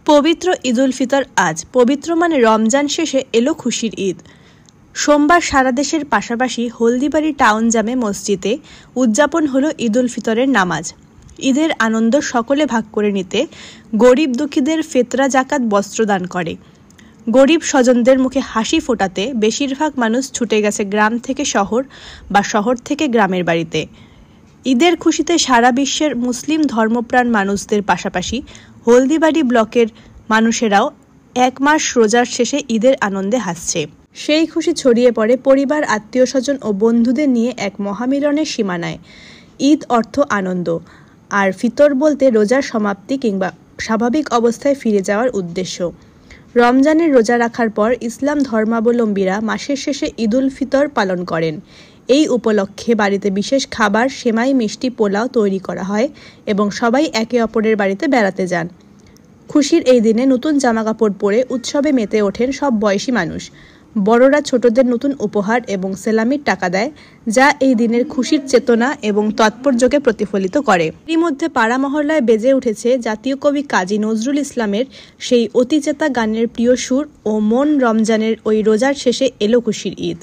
পবিত্র ঈদুল ফিতর আজ। পবিত্র মানে রমজান শেষে এলো খুশির ঈদ। সোমবার সারা দেশের পাশাপাশি হলদিবাড়ি টাউন জামে মসজিদে উদযাপন হলো ঈদুল ফিতরের নামাজ। ঈদের আনন্দ সকলে ভাগ করে নিতে গরিব দুঃখীদের ফেতরা জাকাত বস্ত্রদান করে। গরিব স্বজনদের মুখে হাসি ফোটাতে বেশিরভাগ মানুষ ছুটে গেছে গ্রাম থেকে শহর বা শহর থেকে গ্রামের বাড়িতে। ঈদের খুশিতে সারা বিশ্বের মুসলিম ধর্মপ্রাণ মানুষদের পাশাপাশি হলদিবাড়ি ব্লকের মানুষেরাও এক মাস রোজার শেষে ঈদের আনন্দে হাসছে। সেই খুশি ছড়িয়ে পড়ে পরিবার, আত্মীয় স্বজন ও বন্ধুদের নিয়ে এক মহামিলনের সীমানায়। ঈদ অর্থ আনন্দ, আর ফিতর বলতে রোজার সমাপ্তি কিংবা স্বাভাবিক অবস্থায় ফিরে যাওয়ার উদ্দেশ্য। রমজানের রোজা রাখার পর ইসলাম ধর্মাবলম্বীরা মাসের শেষে ঈদুল ফিতর পালন করেন। এই উপলক্ষে বাড়িতে বিশেষ খাবার, সেমাই, মিষ্টি, পোলাও তৈরি করা হয় এবং সবাই একে অপরের বাড়িতে বেড়াতে যান। খুশির এই দিনে নতুন জামাকাপড় পরে উৎসবে মেতে ওঠেন সব বয়সী মানুষ। বড়রা ছোটদের নতুন উপহার এবং সেলামির টাকা দেয়, যা এই দিনের খুশির চেতনা এবং তাৎপর্যকে প্রতিফলিত করে। এরই মধ্যে পাড়া মহল্লায় বেজে উঠেছে জাতীয় কবি কাজী নজরুল ইসলামের সেই অতিচেতা গানের প্রিয় সুর ও মন। রমজানের ওই রোজার শেষে এলো খুশির ঈদ।